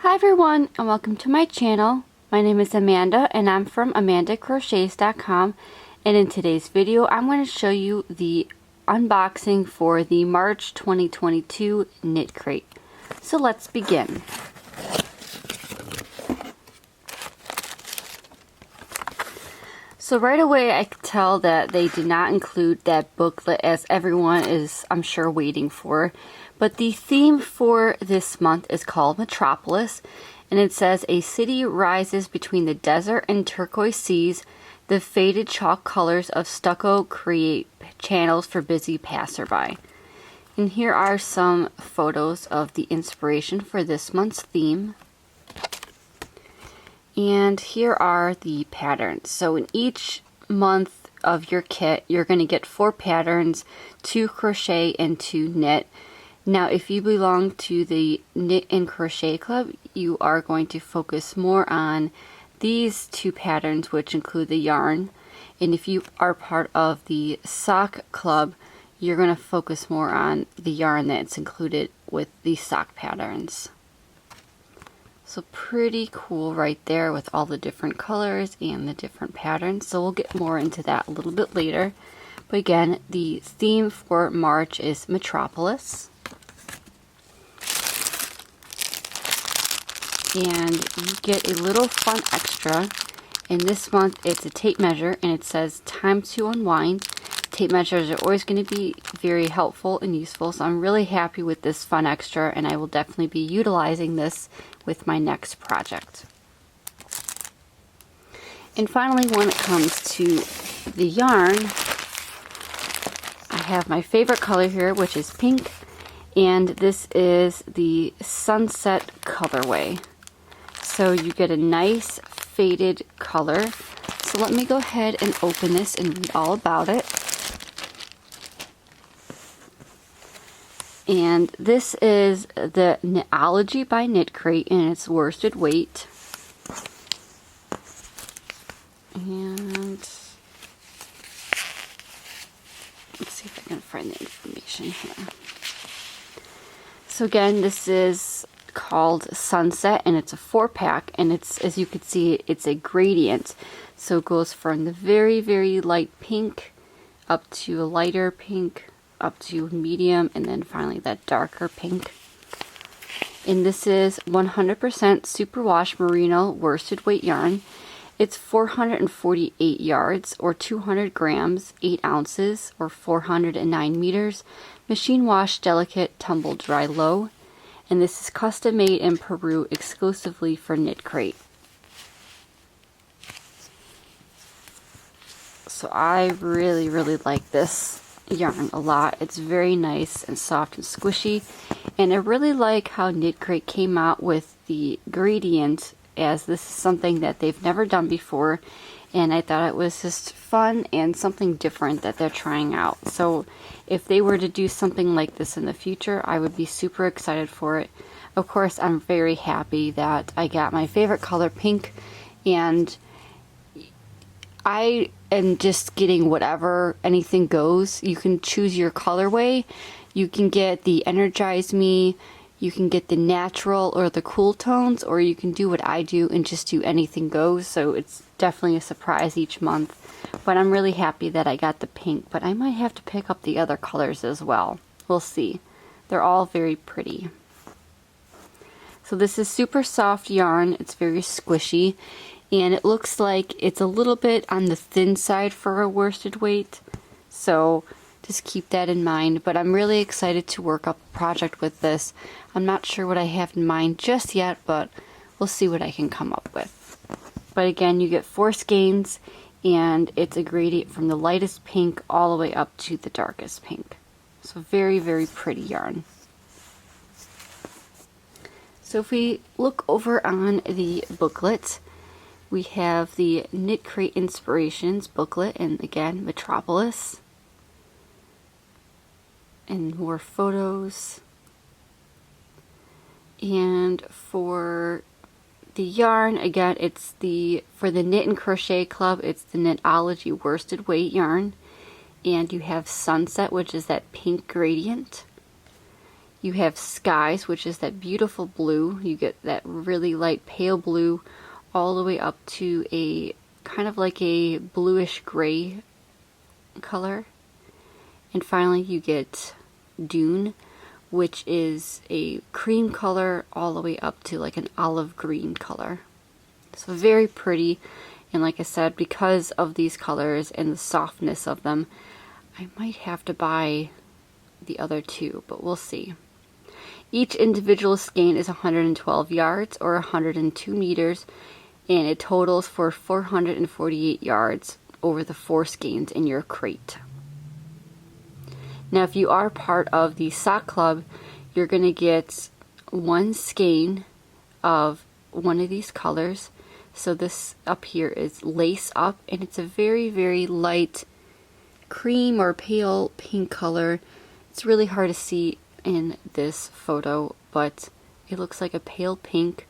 Hi everyone, and welcome to my channel. My name is Amanda and I'm from amandacrochets.com, and in today's video I'm going to show you the unboxing for the March 2022 knit crate. So let's begin. So right away I could tell that they did not include that booklet, as everyone is, I'm sure, waiting for. But the theme for this month is called Metropolis, and it says, a city rises between the desert and turquoise seas. The faded chalk colors of stucco create channels for busy passerby. And here are some photos of the inspiration for this month's theme. And here are the patterns. So in each month of your kit, you're going to get 4 patterns, 2 crochet and 2 knit. Now, if you belong to the Knit and Crochet Club, you are going to focus more on these 2 patterns, which include the yarn. And if you are part of the Sock Club, you're going to focus more on the yarn that's included with the sock patterns. So pretty cool right there with all the different colors and the different patterns. So we'll get more into that a little bit later. But again, the theme for March is Metropolis. And you get a little fun extra. And this month it's a tape measure, and it says time to unwind. Tape measures are always going to be very helpful and useful, so I'm really happy with this fun extra, and I will definitely be utilizing this with my next project. And finally, when it comes to the yarn, I have my favorite color here, which is pink, and this is the Sunset colorway. So you get a nice faded color. So let me go ahead and open this and read all about it. And this is the Knitology by Knit Crate, and it's worsted weight. And let's see if I can find the information here. So again, this is called Sunset, and it's a 4-pack, and it's, as you can see, it's a gradient. So it goes from the very, very light pink up to a lighter pink, up to medium, and then finally that darker pink. And this is 100% superwash merino worsted weight yarn. It's 448 yards or 200 grams, 8 ounces or 409 meters. Machine wash, delicate, tumble dry low. And this is custom made in Peru exclusively for Knit Crate. So I really, really like this yarn a lot. It's very nice and soft and squishy, and I really like how Knit Crate came out with the gradient, as this is something that they've never done before, and I thought it was just fun and something different that they're trying out. So if they were to do something like this in the future, I would be super excited for it. Of course, I'm very happy that I got my favorite color, pink, and I am just getting whatever, anything goes. You can choose your colorway. You can get the Energize Me, you can get the natural or the cool tones, or you can do what I do and just do anything goes. So it's definitely a surprise each month. But I'm really happy that I got the pink, but I might have to pick up the other colors as well. We'll see. They're all very pretty. So this is super soft yarn. It's very squishy. And it looks like it's a little bit on the thin side for a worsted weight, so just keep that in mind. But I'm really excited to work up a project with this. I'm not sure what I have in mind just yet, but we'll see what I can come up with. But again, you get 4 skeins, and it's a gradient from the lightest pink all the way up to the darkest pink. So very, very pretty yarn. So if we look over on the booklet, we have the Knit Crate Inspirations booklet, and again, Metropolis. And more photos. And for the yarn, again, it's for the Knit and Crochet Club, it's the Knitology worsted weight yarn. And you have Sunset, which is that pink gradient. You have skies, which is that beautiful blue. You get that really light pale blue all the way up to a kind of like a bluish gray color. And finally you get dune, which is a cream color all the way up to like an olive green color. So very pretty. And like I said, because of these colors and the softness of them, I might have to buy the other two, but we'll see. Each individual skein is 112 yards or 102 meters, and it totals for 448 yards over the 4 skeins in your crate. Now, if you are part of the sock club, you're going to get 1 skein of one of these colors. So this up here is lace up, and it's a very, very light cream or pale pink color. It's really hard to see in this photo, but it looks like a pale pink.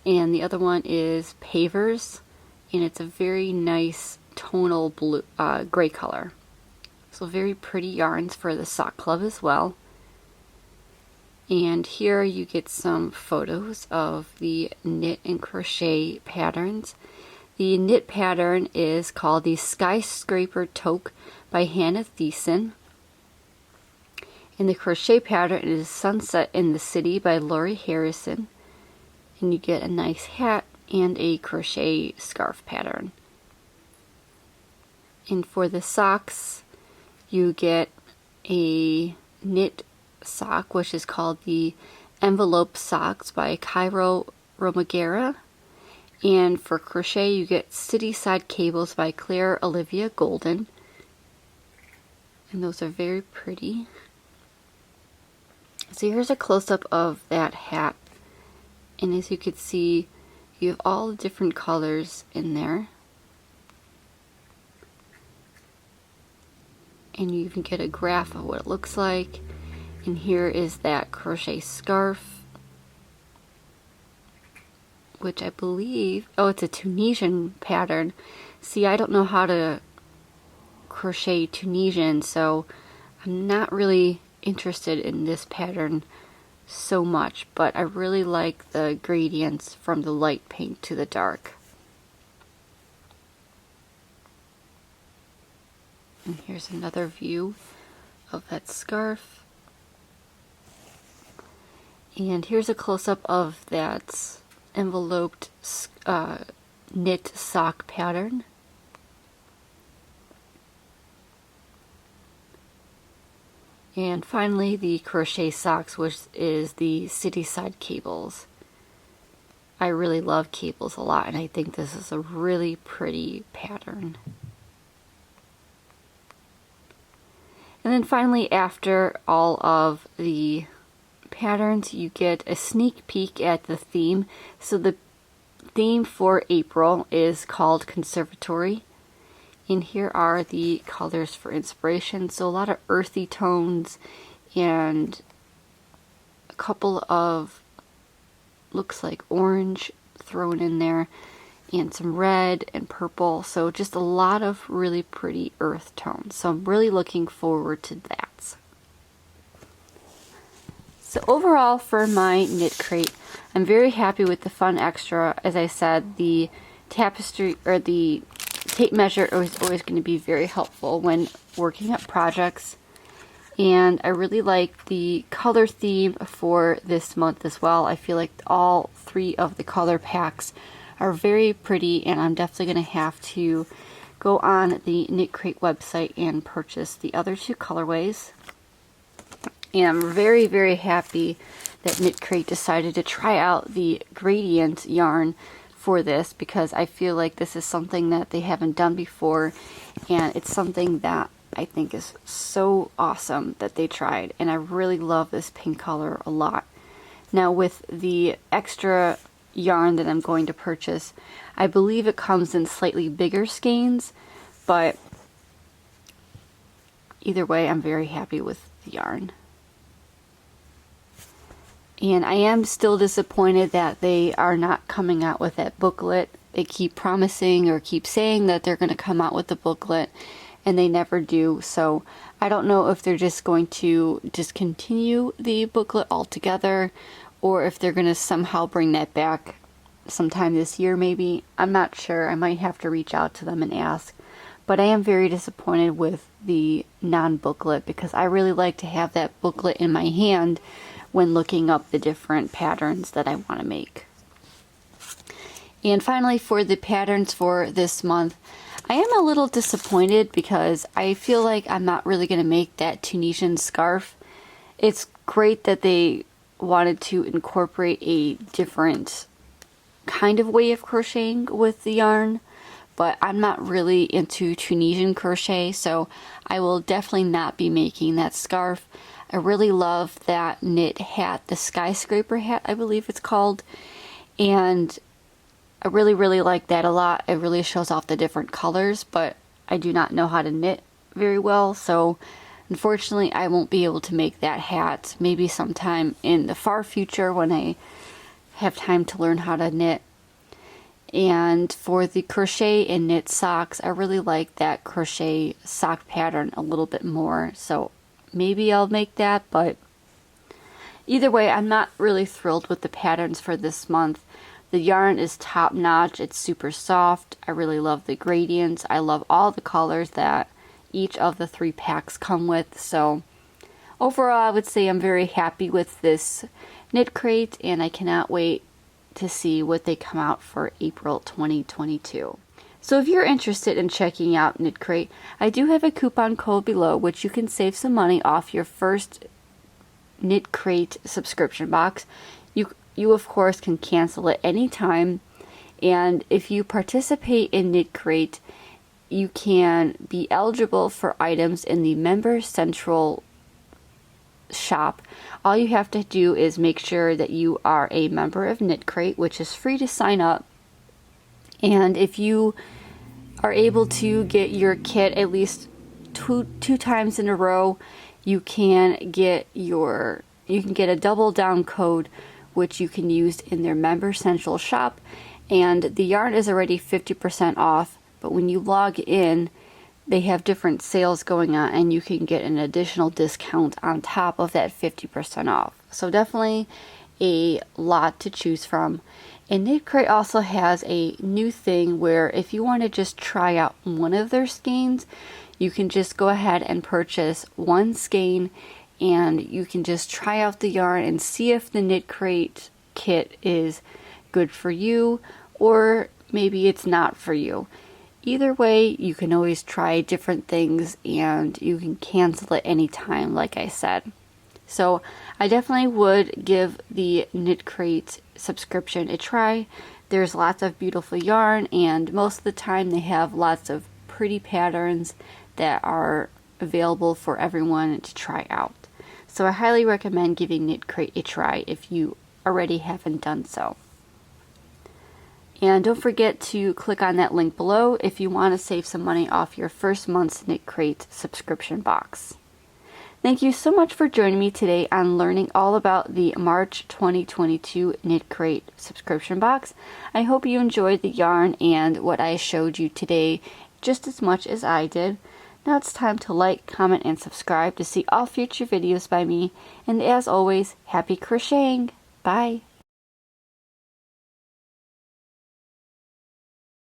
And the other one is Pavers, and it's a very nice tonal blue, gray color. So very pretty yarns for the sock club as well. And here you get some photos of the knit and crochet patterns. The knit pattern is called the Skyscraper Toque by Hannah Thiessen. And the crochet pattern is Sunset in the City by Lori Harrison. And you get a nice hat and a crochet scarf pattern. And for the socks, you get a knit sock, which is called the Envelope Socks by Cairo Romagera. And for crochet, you get City Side Cables by Claire Olivia Golden. And those are very pretty. So here's a close-up of that hat. And as you can see, you have all the different colors in there. And you even get a graph of what it looks like. And here is that crochet scarf, which I believe, oh, it's a Tunisian pattern. See, I don't know how to crochet Tunisian, so I'm not really interested in this pattern so much, but I really like the gradients from the light pink to the dark. And here's another view of that scarf. And here's a close-up of that enveloped knit sock pattern. And finally, the crochet socks, which is the City Side Cables. I really love cables a lot, and I think this is a really pretty pattern. And then finally, after all of the patterns, you get a sneak peek at the theme. So the theme for April is called Conservatory. And here are the colors for inspiration. So a lot of earthy tones and a couple of, looks like orange thrown in there, and some red and purple. So just a lot of really pretty earth tones. So I'm really looking forward to that. So overall for my knit crate, I'm very happy with the Fun Extra. As I said, the tapestry or the tape measure is always going to be very helpful when working up projects. And I really like the color theme for this month as well. I feel like all 3 of the color packs are very pretty, and I'm definitely going to have to go on the Knit Crate website and purchase the other 2 colorways. And I'm very, very happy that Knit Crate decided to try out the gradient yarn for this, because I feel like this is something that they haven't done before, and it's something that I think is so awesome that they tried, and I really love this pink color a lot. Now with the extra yarn that I'm going to purchase, I believe it comes in slightly bigger skeins, but either way, I'm very happy with the yarn. And I am still disappointed that they are not coming out with that booklet. They keep promising or keep saying that they're going to come out with the booklet, and they never do. So I don't know if they're just going to discontinue the booklet altogether, or if they're going to somehow bring that back sometime this year maybe. I'm not sure. I might have to reach out to them and ask. But I am very disappointed with the non-booklet, because I really like to have that booklet in my hand when looking up the different patterns that I want to make. And finally, for the patterns for this month, I am a little disappointed because I feel like I'm not really going to make that Tunisian scarf. It's great that they wanted to incorporate a different kind of way of crocheting with the yarn, but I'm not really into Tunisian crochet, so I will definitely not be making that scarf. I really love that knit hat, the skyscraper hat, I believe it's called, and I really like that a lot. It really shows off the different colors, but I do not know how to knit very well, so unfortunately I won't be able to make that hat. Maybe sometime in the far future when I have time to learn how to knit. And for the crochet and knit socks, I really like that crochet sock pattern a little bit more, so maybe I'll make that. But either way, I'm not really thrilled with the patterns for this month. The yarn is top notch. It's super soft. I really love the gradients. I love all the colors that each of the 3 packs come with. So overall, I would say I'm very happy with this knit crate, and I cannot wait to see what they come out for April 2022. So if you're interested in checking out Knit Crate, I do have a coupon code below which you can save some money off your first Knit Crate subscription box. You of course can cancel at any time, and if you participate in Knit Crate, you can be eligible for items in the Member Central shop. All you have to do is make sure that you are a member of Knit Crate, which is free to sign up. And if you are able to get your kit at least two times in a row, you can get a double down code, which you can use in their Member Central shop. And the yarn is already 50% off, but when you log in, they have different sales going on, and you can get an additional discount on top of that 50% off. So definitely a lot to choose from. And Knit Crate also has a new thing where if you want to just try out one of their skeins, you can just go ahead and purchase one skein, and you can just try out the yarn and see if the Knit Crate kit is good for you, or maybe it's not for you. Either way, you can always try different things, and you can cancel at any time, like I said. So I definitely would give the Knit Crate subscription a try. There's lots of beautiful yarn, and most of the time they have lots of pretty patterns that are available for everyone to try out. So I highly recommend giving Knit Crate a try if you already haven't done so. And don't forget to click on that link below if you want to save some money off your first month's Knit Crate subscription box. Thank you so much for joining me today on learning all about the March 2022 Knit Crate subscription box. I hope you enjoyed the yarn and what I showed you today just as much as I did. Now it's time to like, comment, and subscribe to see all future videos by me. And as always, happy crocheting! Bye!